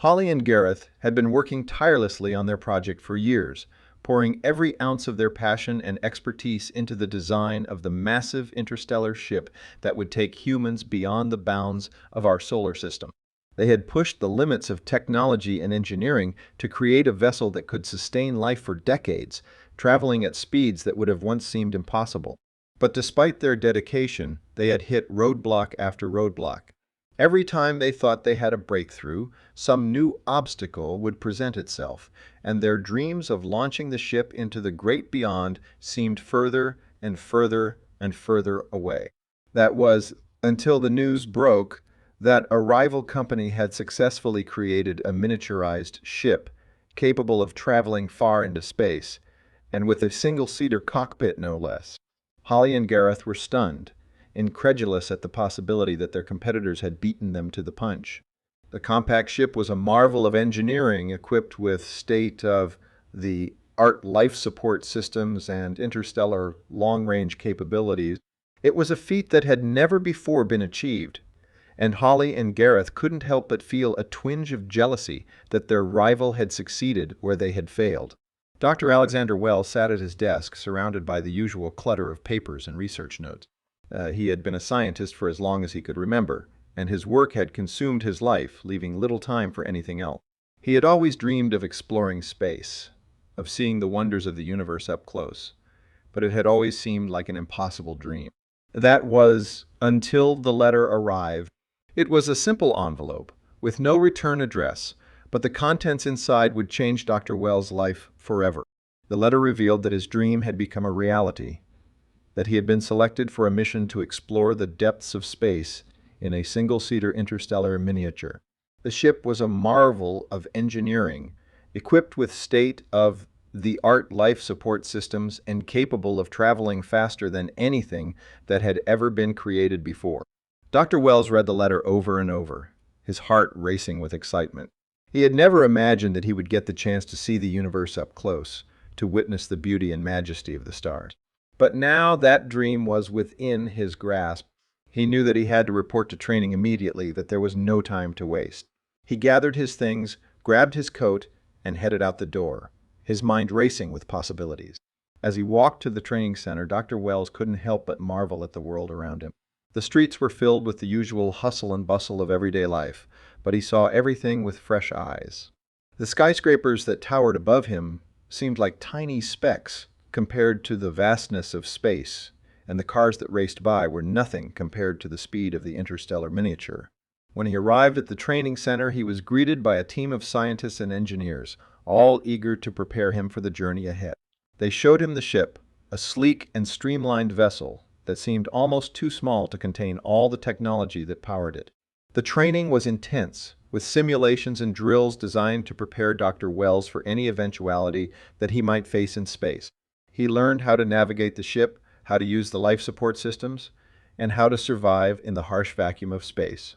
Holly and Gareth had been working tirelessly on their project for years, pouring every ounce of their passion and expertise into the design of the massive interstellar ship that would take humans beyond the bounds of our solar system. They had pushed the limits of technology and engineering to create a vessel that could sustain life for decades, traveling at speeds that would have once seemed impossible. But despite their dedication, they had hit roadblock after roadblock. Every time they thought they had a breakthrough, some new obstacle would present itself, and their dreams of launching the ship into the great beyond seemed further and further and further away. That was until the news broke that a rival company had successfully created a miniaturized ship capable of traveling far into space, and with a single-seater cockpit no less. Holly and Gareth were stunned, incredulous at the possibility that their competitors had beaten them to the punch. The compact ship was a marvel of engineering, equipped with state-of-the-art life support systems and interstellar long-range capabilities. It was a feat that had never before been achieved, and Holly and Gareth couldn't help but feel a twinge of jealousy that their rival had succeeded where they had failed. Dr. Alexander Wells sat at his desk, surrounded by the usual clutter of papers and research notes. He had been a scientist for as long as he could remember, and his work had consumed his life, leaving little time for anything else. He had always dreamed of exploring space, of seeing the wonders of the universe up close, but it had always seemed like an impossible dream. That was until the letter arrived. It was a simple envelope, with no return address, but the contents inside would change Dr. Wells' life forever. The letter revealed that his dream had become a reality, that he had been selected for a mission to explore the depths of space in a single-seater interstellar miniature. The ship was a marvel of engineering, equipped with state-of-the-art life support systems and capable of traveling faster than anything that had ever been created before. Dr. Wells read the letter over and over, his heart racing with excitement. He had never imagined that he would get the chance to see the universe up close, to witness the beauty and majesty of the stars. But now that dream was within his grasp. He knew that he had to report to training immediately, that there was no time to waste. He gathered his things, grabbed his coat, and headed out the door, his mind racing with possibilities. As he walked to the training center, Dr. Wells couldn't help but marvel at the world around him. The streets were filled with the usual hustle and bustle of everyday life, but he saw everything with fresh eyes. The skyscrapers that towered above him seemed like tiny specks compared to the vastness of space, and the cars that raced by were nothing compared to the speed of the interstellar miniature. When he arrived at the training center, he was greeted by a team of scientists and engineers, all eager to prepare him for the journey ahead. They showed him the ship, a sleek and streamlined vessel that seemed almost too small to contain all the technology that powered it. The training was intense, with simulations and drills designed to prepare Dr. Wells for any eventuality that he might face in space. He learned how to navigate the ship, how to use the life support systems, and how to survive in the harsh vacuum of space.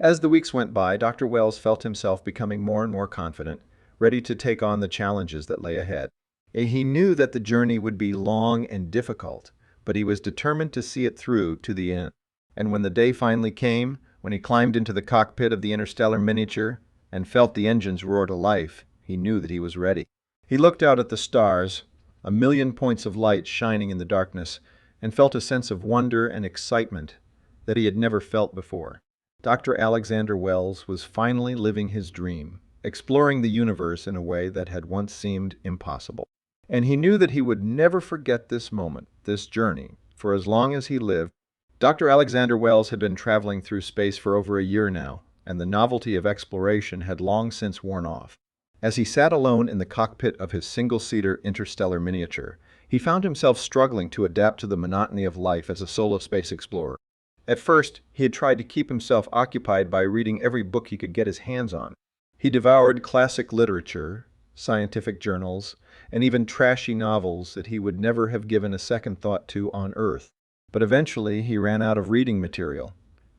As the weeks went by, Dr. Wells felt himself becoming more and more confident, ready to take on the challenges that lay ahead. He knew that the journey would be long and difficult, but he was determined to see it through to the end. And when the day finally came, when he climbed into the cockpit of the interstellar miniature and felt the engines roar to life, he knew that he was ready. He looked out at the stars, a million points of light shining in the darkness, and felt a sense of wonder and excitement that he had never felt before. Dr. Alexander Wells was finally living his dream, exploring the universe in a way that had once seemed impossible. And he knew that he would never forget this moment, this journey, for as long as he lived. Dr. Alexander Wells had been traveling through space for over a year now, and the novelty of exploration had long since worn off. As he sat alone in the cockpit of his single-seater interstellar miniature, he found himself struggling to adapt to the monotony of life as a solo space explorer. At first, he had tried to keep himself occupied by reading every book he could get his hands on. He devoured classic literature, scientific journals, and even trashy novels that he would never have given a second thought to on Earth. But eventually, he ran out of reading material,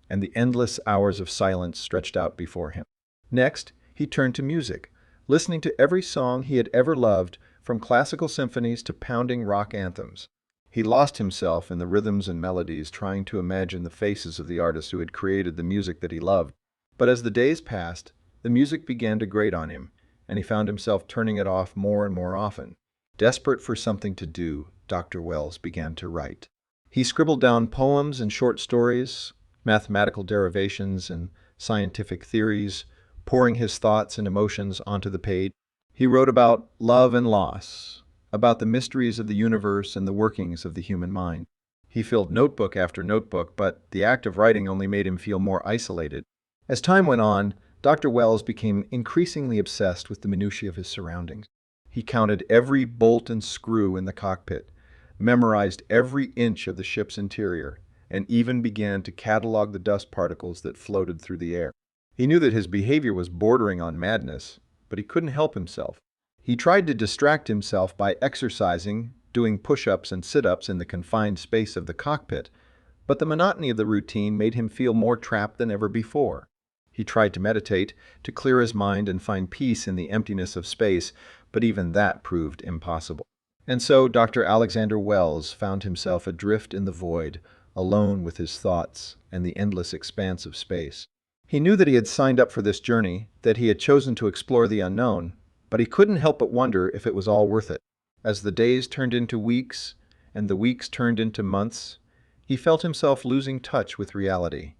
and the endless hours of silence stretched out before him. Next, he turned to music, listening to every song he had ever loved, from classical symphonies to pounding rock anthems. He lost himself in the rhythms and melodies, trying to imagine the faces of the artists who had created the music that he loved. But as the days passed, The music began to grate on him, and he found himself turning it off more and more often. Desperate for something to do, Dr. Wells began to write. He scribbled down poems and short stories, mathematical derivations and scientific theories, pouring his thoughts and emotions onto the page. He wrote about love and loss, about the mysteries of the universe and the workings of the human mind. He filled notebook after notebook, but the act of writing only made him feel more isolated. As time went on, Dr. Wells became increasingly obsessed with the minutiae of his surroundings. He counted every bolt and screw in the cockpit, memorized every inch of the ship's interior, and even began to catalog the dust particles that floated through the air. He knew that his behavior was bordering on madness, but he couldn't help himself. He tried to distract himself by exercising, doing push-ups and sit-ups in the confined space of the cockpit, but the monotony of the routine made him feel more trapped than ever before. He tried to meditate, to clear his mind and find peace in the emptiness of space, but even that proved impossible. And so Dr. Alexander Wells found himself adrift in the void, alone with his thoughts and the endless expanse of space. He knew that he had signed up for this journey, that he had chosen to explore the unknown, but he couldn't help but wonder if it was all worth it. As the days turned into weeks, and the weeks turned into months, he felt himself losing touch with reality,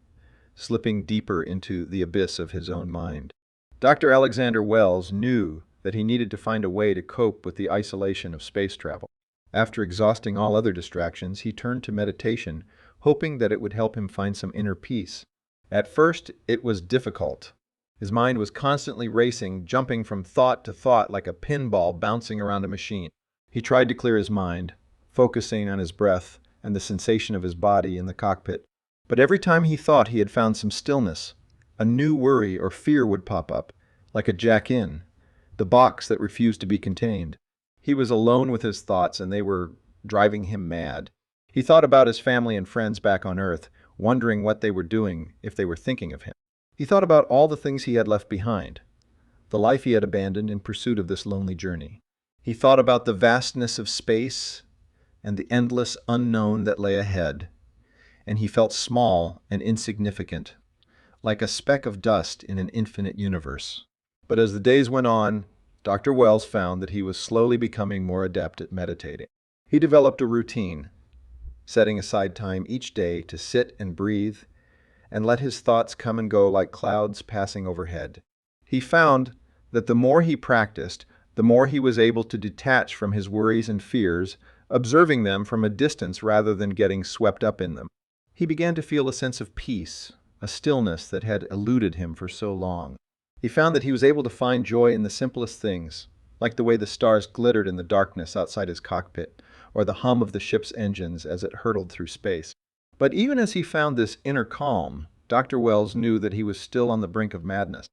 slipping deeper into the abyss of his own mind. Dr. Alexander Wells knew that he needed to find a way to cope with the isolation of space travel. After exhausting all other distractions, he turned to meditation, hoping that it would help him find some inner peace. At first, it was difficult. His mind was constantly racing, jumping from thought to thought like a pinball bouncing around a machine. He tried to clear his mind, focusing on his breath and the sensation of his body in the cockpit. But every time he thought he had found some stillness, a new worry or fear would pop up, like a jack-in, the box that refused to be contained. He was alone with his thoughts, and they were driving him mad. He thought about his family and friends back on Earth, wondering what they were doing, if they were thinking of him. He thought about all the things he had left behind, the life he had abandoned in pursuit of this lonely journey. He thought about the vastness of space and the endless unknown that lay ahead, and he felt small and insignificant, like a speck of dust in an infinite universe. But as the days went on, Dr. Wells found that he was slowly becoming more adept at meditating. He developed a routine, setting aside time each day to sit and breathe and let his thoughts come and go like clouds passing overhead. He found that the more he practiced, the more he was able to detach from his worries and fears, observing them from a distance rather than getting swept up in them. He began to feel a sense of peace, a stillness that had eluded him for so long. He found that he was able to find joy in the simplest things, like the way the stars glittered in the darkness outside his cockpit, or the hum of the ship's engines as it hurtled through space. But even as he found this inner calm, Dr. Wells knew that he was still on the brink of madness.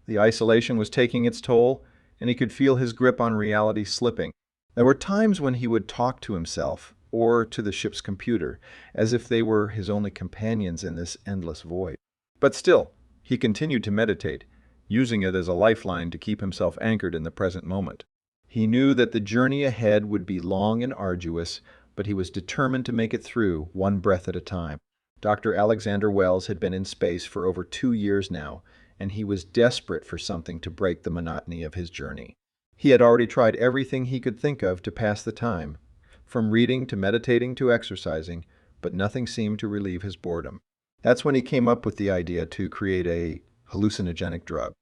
The isolation was taking its toll, and he could feel his grip on reality slipping. There were times when he would talk to himself, or to the ship's computer, as if they were his only companions in this endless void. But still, he continued to meditate, using it as a lifeline to keep himself anchored in the present moment. He knew that the journey ahead would be long and arduous, but he was determined to make it through, one breath at a time. Dr. Alexander Wells had been in space for over 2 years now, and he was desperate for something to break the monotony of his journey. He had already tried everything he could think of to pass the time, from reading to meditating to exercising, but nothing seemed to relieve his boredom. That's when he came up with the idea to create a hallucinogenic drug.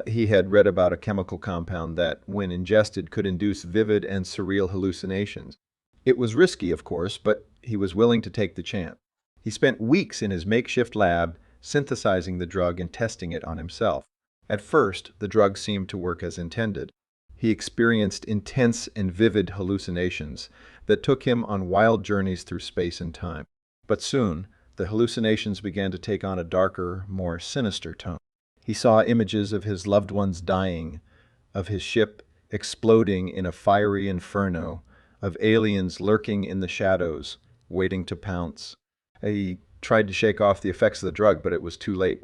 He had read about a chemical compound that, when ingested, could induce vivid and surreal hallucinations. It was risky, of course, but he was willing to take the chance. He spent weeks in his makeshift lab, synthesizing the drug and testing it on himself. At first, the drug seemed to work as intended. He experienced intense and vivid hallucinations that took him on wild journeys through space and time. But soon, the hallucinations began to take on a darker, more sinister tone. He saw images of his loved ones dying, of his ship exploding in a fiery inferno, of aliens lurking in the shadows, waiting to pounce. He tried to shake off the effects of the drug, but it was too late.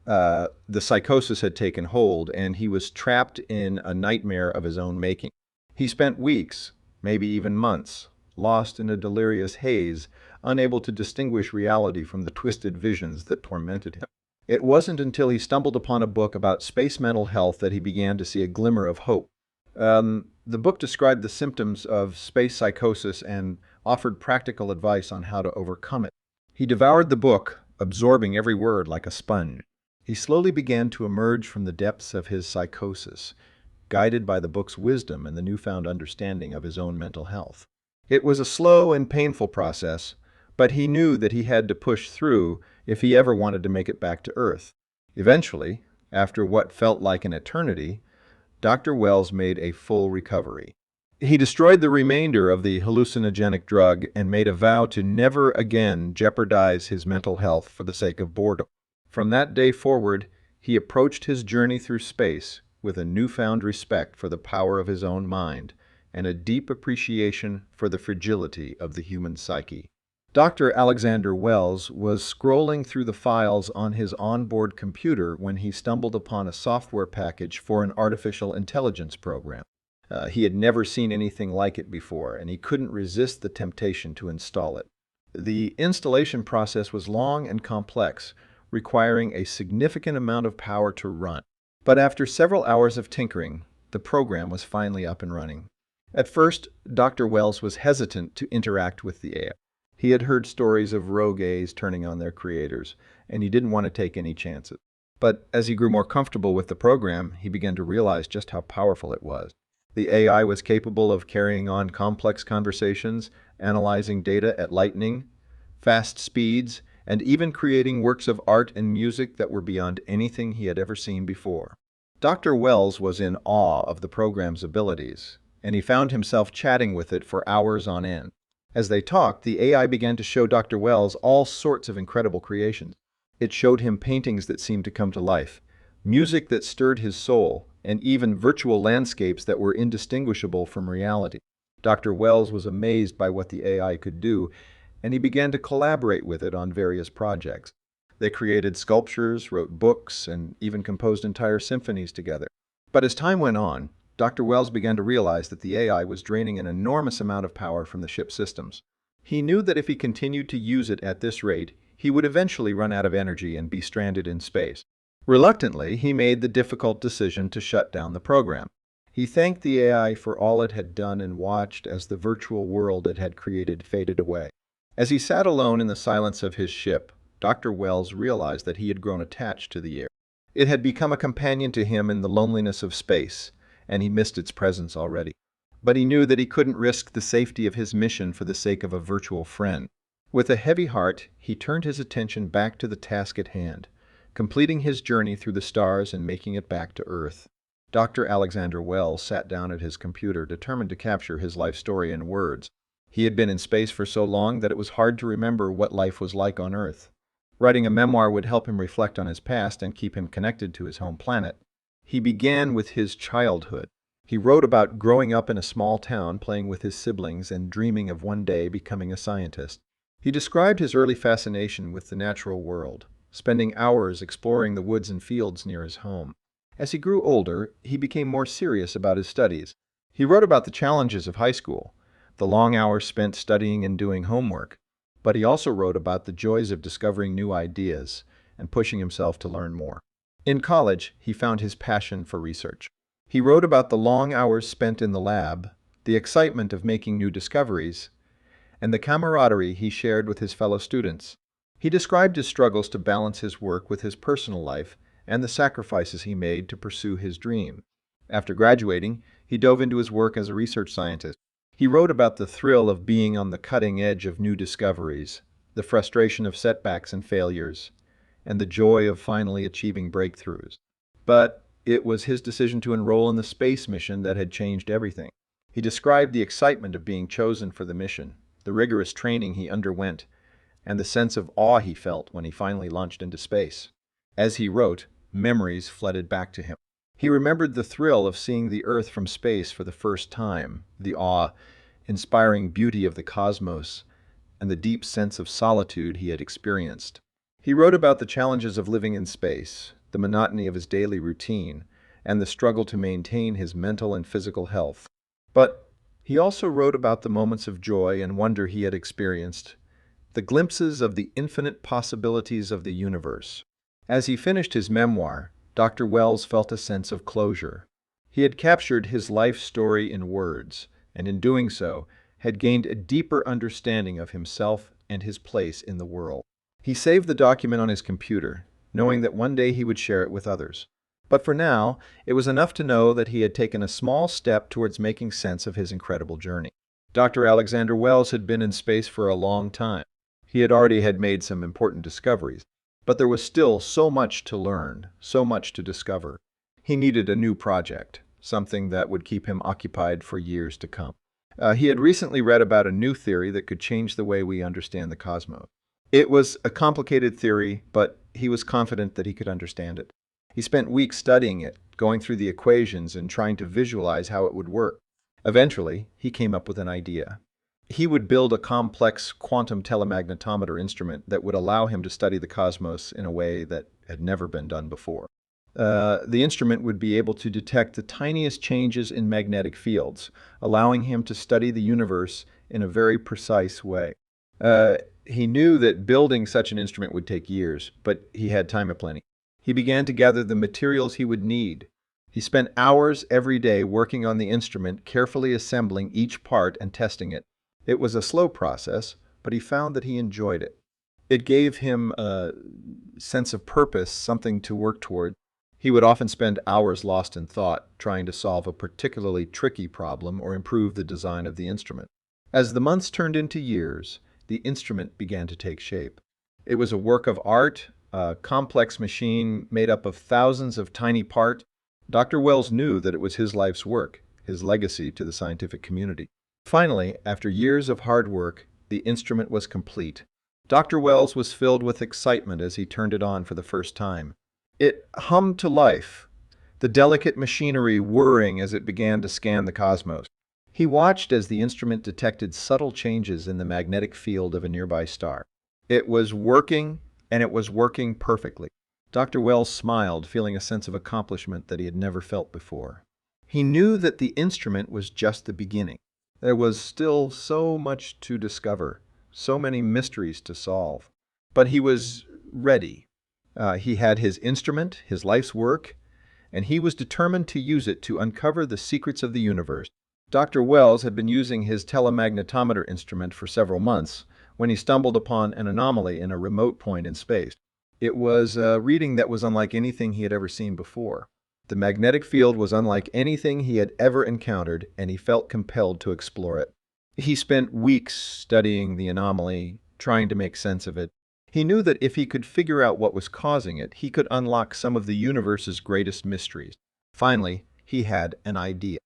The psychosis had taken hold, and he was trapped in a nightmare of his own making. He spent weeks, maybe even months, lost in a delirious haze, unable to distinguish reality from the twisted visions that tormented him. It wasn't until he stumbled upon a book about space mental health that he began to see a glimmer of hope. The book described the symptoms of space psychosis and offered practical advice on how to overcome it. He devoured the book, absorbing every word like a sponge. He slowly began to emerge from the depths of his psychosis, guided by the book's wisdom and the newfound understanding of his own mental health. It was a slow and painful process, but he knew that he had to push through if he ever wanted to make it back to Earth. Eventually, after what felt like an eternity, Dr. Wells made a full recovery. He destroyed the remainder of the hallucinogenic drug and made a vow to never again jeopardize his mental health for the sake of boredom. From that day forward, he approached his journey through space with a newfound respect for the power of his own mind and a deep appreciation for the fragility of the human psyche. Dr. Alexander Wells was scrolling through the files on his onboard computer when he stumbled upon a software package for an artificial intelligence program. He had never seen anything like it before, and he couldn't resist the temptation to install it. The installation process was long and complex, requiring a significant amount of power to run. But after several hours of tinkering, the program was finally up and running. At first, Dr. Wells was hesitant to interact with the AI. He had heard stories of rogue AIs turning on their creators, and he didn't want to take any chances. But as he grew more comfortable with the program, he began to realize just how powerful it was. The AI was capable of carrying on complex conversations, analyzing data at lightning fast speeds, and even creating works of art and music that were beyond anything he had ever seen before. Dr. Wells was in awe of the program's abilities, and he found himself chatting with it for hours on end. As they talked, the AI began to show Dr. Wells all sorts of incredible creations. It showed him paintings that seemed to come to life, music that stirred his soul, and even virtual landscapes that were indistinguishable from reality. Dr. Wells was amazed by what the AI could do, and he began to collaborate with it on various projects. They created sculptures, wrote books, and even composed entire symphonies together. But as time went on, Dr. Wells began to realize that the AI was draining an enormous amount of power from the ship's systems. He knew that if he continued to use it at this rate, he would eventually run out of energy and be stranded in space. Reluctantly, he made the difficult decision to shut down the program. He thanked the AI for all it had done and watched as the virtual world it had created faded away. As he sat alone in the silence of his ship, Dr. Wells realized that he had grown attached to the air. It had become a companion to him in the loneliness of space, and he missed its presence already. But he knew that he couldn't risk the safety of his mission for the sake of a virtual friend. With a heavy heart, he turned his attention back to the task at hand, completing his journey through the stars and making it back to Earth. Dr. Alexander Wells sat down at his computer, determined to capture his life story in words. He had been in space for so long that it was hard to remember what life was like on Earth. Writing a memoir would help him reflect on his past and keep him connected to his home planet. He began with his childhood. He wrote about growing up in a small town, playing with his siblings, and dreaming of one day becoming a scientist. He described his early fascination with the natural world, spending hours exploring the woods and fields near his home. As he grew older, he became more serious about his studies. He wrote about the challenges of high school, the long hours spent studying and doing homework, but he also wrote about the joys of discovering new ideas and pushing himself to learn more. In college, he found his passion for research. He wrote about the long hours spent in the lab, the excitement of making new discoveries, and the camaraderie he shared with his fellow students. He described his struggles to balance his work with his personal life and the sacrifices he made to pursue his dream. After graduating, he dove into his work as a research scientist. He wrote about the thrill of being on the cutting edge of new discoveries, the frustration of setbacks and failures, and the joy of finally achieving breakthroughs. But it was his decision to enroll in the space mission that had changed everything. He described the excitement of being chosen for the mission, the rigorous training he underwent, and the sense of awe he felt when he finally launched into space. As he wrote, memories flooded back to him. He remembered the thrill of seeing the Earth from space for the first time, the awe-inspiring beauty of the cosmos, and the deep sense of solitude he had experienced. He wrote about the challenges of living in space, the monotony of his daily routine, and the struggle to maintain his mental and physical health. But he also wrote about the moments of joy and wonder he had experienced, the glimpses of the infinite possibilities of the universe. As he finished his memoir, Dr. Wells felt a sense of closure. He had captured his life story in words, and in doing so, had gained a deeper understanding of himself and his place in the world. He saved the document on his computer, knowing that one day he would share it with others. But for now, it was enough to know that he had taken a small step towards making sense of his incredible journey. Dr. Alexander Wells had been in space for a long time. He had already made some important discoveries, but there was still so much to learn, so much to discover. He needed a new project, something that would keep him occupied for years to come. He had recently read about a new theory that could change the way we understand the cosmos. It was a complicated theory, but he was confident that he could understand it. He spent weeks studying it, going through the equations and trying to visualize how it would work. Eventually, he came up with an idea. He would build a complex quantum telemagnetometer instrument that would allow him to study the cosmos in a way that had never been done before. The instrument would be able to detect the tiniest changes in magnetic fields, allowing him to study the universe in a very precise way. He knew that building such an instrument would take years, but he had time aplenty. He began to gather the materials he would need. He spent hours every day working on the instrument, carefully assembling each part and testing it. It was a slow process, but he found that he enjoyed it. It gave him a sense of purpose, something to work toward. He would often spend hours lost in thought, trying to solve a particularly tricky problem or improve the design of the instrument. As the months turned into years, the instrument began to take shape. It was a work of art, a complex machine made up of thousands of tiny parts. Dr. Wells knew that it was his life's work, his legacy to the scientific community. Finally, after years of hard work, the instrument was complete. Dr. Wells was filled with excitement as he turned it on for the first time. It hummed to life, the delicate machinery whirring as it began to scan the cosmos. He watched as the instrument detected subtle changes in the magnetic field of a nearby star. It was working, and it was working perfectly. Dr. Wells smiled, feeling a sense of accomplishment that he had never felt before. He knew that the instrument was just the beginning. There was still so much to discover, so many mysteries to solve. But he was ready. He had his instrument, his life's work, and he was determined to use it to uncover the secrets of the universe. Dr. Wells had been using his telemagnetometer instrument for several months when he stumbled upon an anomaly in a remote point in space. It was a reading that was unlike anything he had ever seen before. The magnetic field was unlike anything he had ever encountered, and he felt compelled to explore it. He spent weeks studying the anomaly, trying to make sense of it. He knew that if he could figure out what was causing it, he could unlock some of the universe's greatest mysteries. Finally, he had an idea.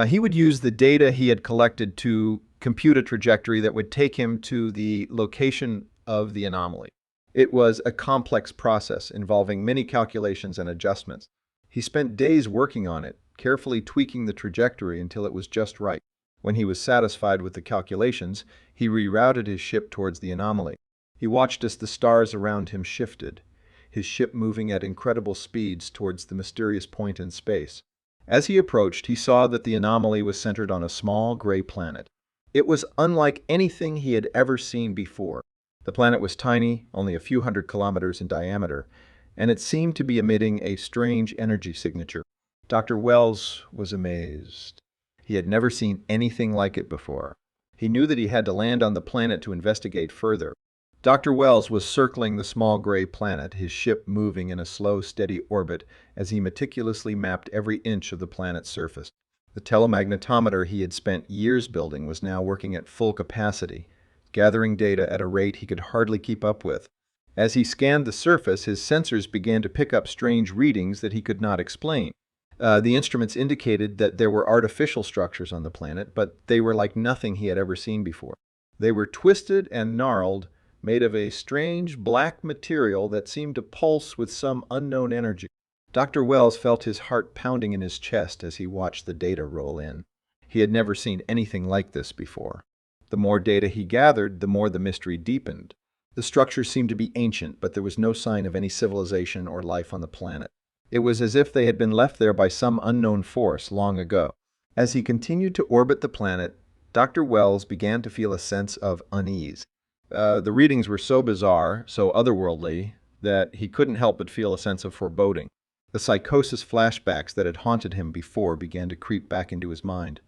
He would use the data he had collected to compute a trajectory that would take him to the location of the anomaly. It was a complex process involving many calculations and adjustments. He spent days working on it, carefully tweaking the trajectory until it was just right. When he was satisfied with the calculations, he rerouted his ship towards the anomaly. He watched as the stars around him shifted, his ship moving at incredible speeds towards the mysterious point in space. As he approached, he saw that the anomaly was centered on a small gray planet. It was unlike anything he had ever seen before. The planet was tiny, only a few hundred kilometers in diameter, and it seemed to be emitting a strange energy signature. Dr. Wells was amazed. He had never seen anything like it before. He knew that he had to land on the planet to investigate further. Dr. Wells was circling the small gray planet, his ship moving in a slow, steady orbit as he meticulously mapped every inch of the planet's surface. The telemagnetometer he had spent years building was now working at full capacity, gathering data at a rate he could hardly keep up with. As he scanned the surface, his sensors began to pick up strange readings that he could not explain. The instruments indicated that there were artificial structures on the planet, but they were like nothing he had ever seen before. They were twisted and gnarled, made of a strange black material that seemed to pulse with some unknown energy. Dr. Wells felt his heart pounding in his chest as he watched the data roll in. He had never seen anything like this before. The more data he gathered, the more the mystery deepened. The structures seemed to be ancient, but there was no sign of any civilization or life on the planet. It was as if they had been left there by some unknown force long ago. As he continued to orbit the planet, Dr. Wells began to feel a sense of unease. The readings were so bizarre, so otherworldly, that he couldn't help but feel a sense of foreboding. The psychosis flashbacks that had haunted him before began to creep back into his mind.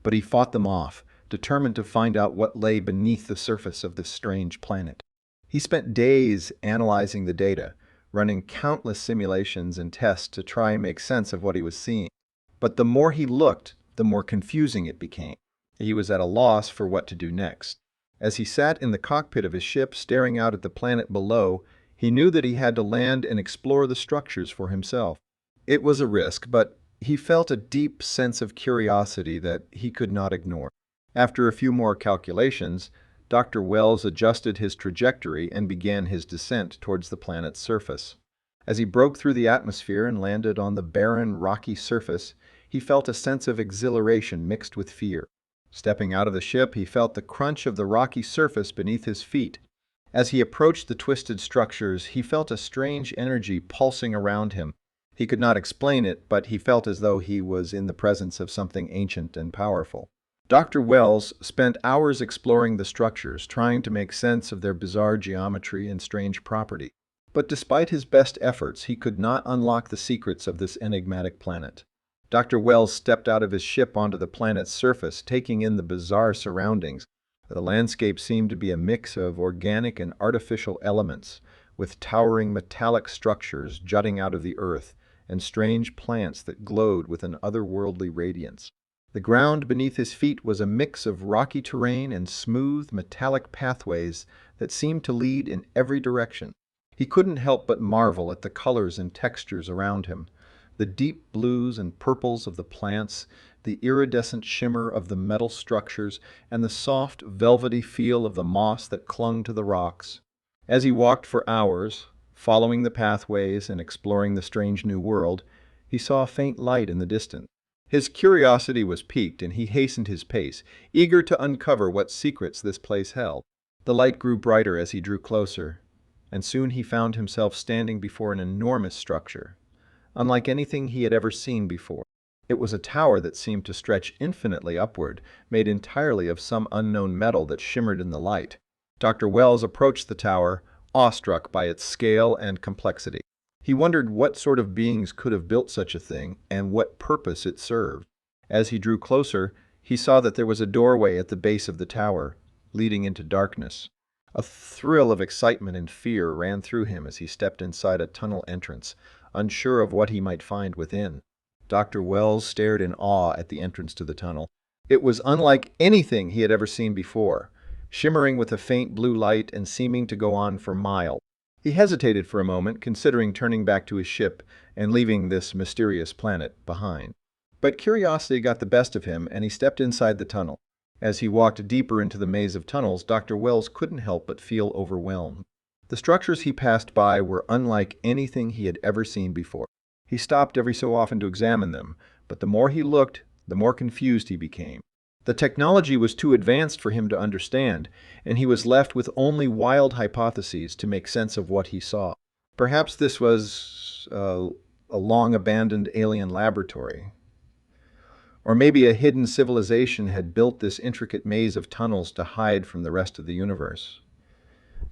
But he fought them off, determined to find out what lay beneath the surface of this strange planet. He spent days analyzing the data, running countless simulations and tests to try and make sense of what he was seeing. But the more he looked, the more confusing it became. He was at a loss for what to do next. As he sat in the cockpit of his ship staring out at the planet below, he knew that he had to land and explore the structures for himself. It was a risk, but he felt a deep sense of curiosity that he could not ignore. After a few more calculations, Dr. Wells adjusted his trajectory and began his descent towards the planet's surface. As he broke through the atmosphere and landed on the barren, rocky surface, he felt a sense of exhilaration mixed with fear. Stepping out of the ship, he felt the crunch of the rocky surface beneath his feet. As he approached the twisted structures, he felt a strange energy pulsing around him. He could not explain it, but he felt as though he was in the presence of something ancient and powerful. Dr. Wells spent hours exploring the structures, trying to make sense of their bizarre geometry and strange property. But despite his best efforts, he could not unlock the secrets of this enigmatic planet. Dr. Wells stepped out of his ship onto the planet's surface, taking in the bizarre surroundings. The landscape seemed to be a mix of organic and artificial elements, with towering metallic structures jutting out of the earth and strange plants that glowed with an otherworldly radiance. The ground beneath his feet was a mix of rocky terrain and smooth, metallic pathways that seemed to lead in every direction. He couldn't help but marvel at the colors and textures around him. The deep blues and purples of the plants, the iridescent shimmer of the metal structures, and the soft, velvety feel of the moss that clung to the rocks. As he walked for hours, following the pathways and exploring the strange new world, he saw a faint light in the distance. His curiosity was piqued, and he hastened his pace, eager to uncover what secrets this place held. The light grew brighter as he drew closer, and soon he found himself standing before an enormous structure, unlike anything he had ever seen before. It was a tower that seemed to stretch infinitely upward, made entirely of some unknown metal that shimmered in the light. Dr. Wells approached the tower, awestruck by its scale and complexity. He wondered what sort of beings could have built such a thing and what purpose it served. As he drew closer, he saw that there was a doorway at the base of the tower, leading into darkness. A thrill of excitement and fear ran through him as he stepped inside a tunnel entrance, unsure of what he might find within. Dr. Wells stared in awe at the entrance to the tunnel. It was unlike anything he had ever seen before, shimmering with a faint blue light and seeming to go on for miles. He hesitated for a moment, considering turning back to his ship and leaving this mysterious planet behind. But curiosity got the best of him, and he stepped inside the tunnel. As he walked deeper into the maze of tunnels, Dr. Wells couldn't help but feel overwhelmed. The structures he passed by were unlike anything he had ever seen before. He stopped every so often to examine them, but the more he looked, the more confused he became. The technology was too advanced for him to understand, and he was left with only wild hypotheses to make sense of what he saw. Perhaps this was a long-abandoned alien laboratory. Or maybe a hidden civilization had built this intricate maze of tunnels to hide from the rest of the universe.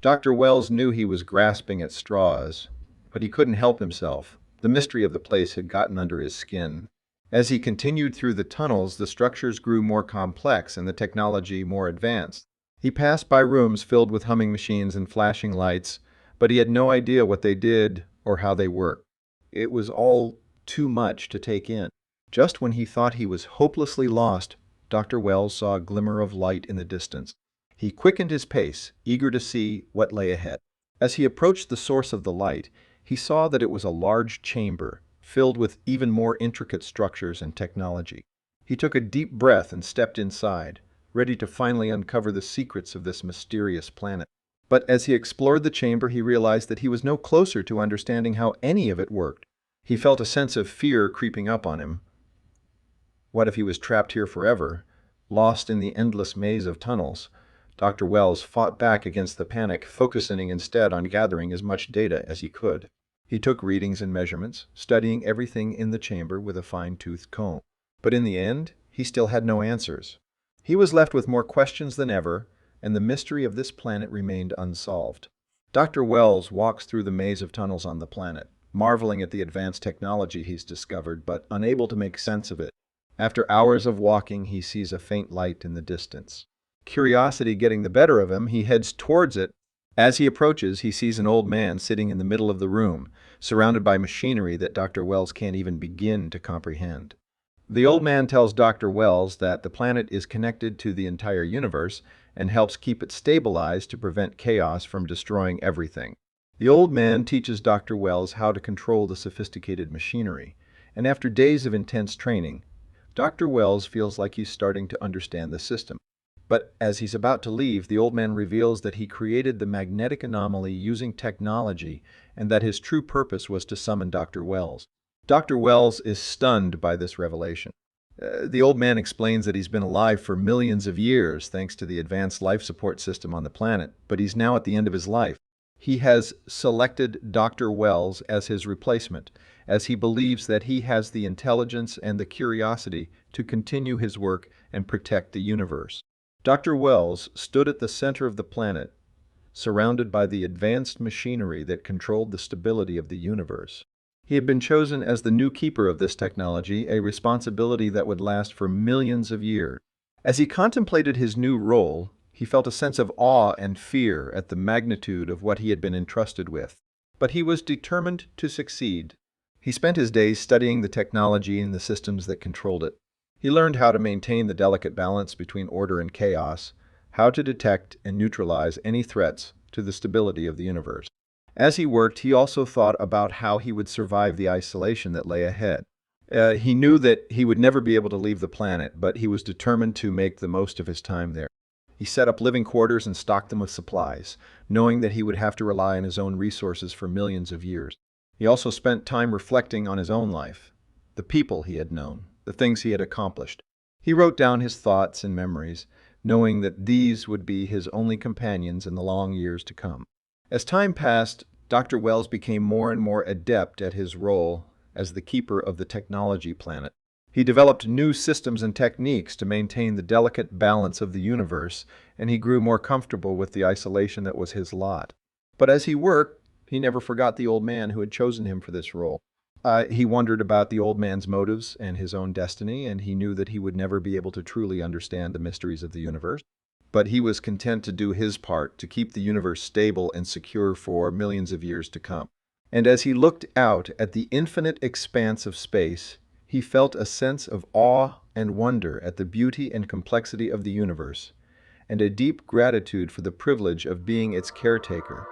Dr. Wells knew he was grasping at straws, but he couldn't help himself. The mystery of the place had gotten under his skin. As he continued through the tunnels, the structures grew more complex and the technology more advanced. He passed by rooms filled with humming machines and flashing lights, but he had no idea what they did or how they worked. It was all too much to take in. Just when he thought he was hopelessly lost, Dr. Wells saw a glimmer of light in the distance. He quickened his pace, eager to see what lay ahead. As he approached the source of the light, he saw that it was a large chamber, filled with even more intricate structures and technology. He took a deep breath and stepped inside, ready to finally uncover the secrets of this mysterious planet. But as he explored the chamber, he realized that he was no closer to understanding how any of it worked. He felt a sense of fear creeping up on him. What if he was trapped here forever, lost in the endless maze of tunnels? Dr. Wells fought back against the panic, focusing instead on gathering as much data as he could. He took readings and measurements, studying everything in the chamber with a fine-toothed comb. But in the end, he still had no answers. He was left with more questions than ever, and the mystery of this planet remained unsolved. Dr. Wells walks through the maze of tunnels on the planet, marveling at the advanced technology he's discovered, but unable to make sense of it. After hours of walking, he sees a faint light in the distance. Curiosity getting the better of him, he heads towards it. As he approaches, he sees an old man sitting in the middle of the room, surrounded by machinery that Dr. Wells can't even begin to comprehend. The old man tells Dr. Wells that the planet is connected to the entire universe and helps keep it stabilized to prevent chaos from destroying everything. The old man teaches Dr. Wells how to control the sophisticated machinery, and after days of intense training, Dr. Wells feels like he's starting to understand the system. But as he's about to leave, the old man reveals that he created the magnetic anomaly using technology and that his true purpose was to summon Dr. Wells. Dr. Wells is stunned by this revelation. The old man explains that he's been alive for millions of years thanks to the advanced life support system on the planet, but he's now at the end of his life. He has selected Dr. Wells as his replacement, as he believes that he has the intelligence and the curiosity to continue his work and protect the universe. Dr. Wells stood at the center of the planet, surrounded by the advanced machinery that controlled the stability of the universe. He had been chosen as the new keeper of this technology, a responsibility that would last for millions of years. As he contemplated his new role, he felt a sense of awe and fear at the magnitude of what he had been entrusted with. But he was determined to succeed. He spent his days studying the technology and the systems that controlled it. He learned how to maintain the delicate balance between order and chaos, how to detect and neutralize any threats to the stability of the universe. As he worked, he also thought about how he would survive the isolation that lay ahead. He knew that he would never be able to leave the planet, but he was determined to make the most of his time there. He set up living quarters and stocked them with supplies, knowing that he would have to rely on his own resources for millions of years. He also spent time reflecting on his own life, the people he had known, the things he had accomplished. He wrote down his thoughts and memories, knowing that these would be his only companions in the long years to come. As time passed, Dr. Wells became more and more adept at his role as the keeper of the technology planet. He developed new systems and techniques to maintain the delicate balance of the universe, and he grew more comfortable with the isolation that was his lot. But as he worked, he never forgot the old man who had chosen him for this role. He wondered about the old man's motives and his own destiny, and he knew that he would never be able to truly understand the mysteries of the universe. But he was content to do his part to keep the universe stable and secure for millions of years to come. And as he looked out at the infinite expanse of space, he felt a sense of awe and wonder at the beauty and complexity of the universe, and a deep gratitude for the privilege of being its caretaker.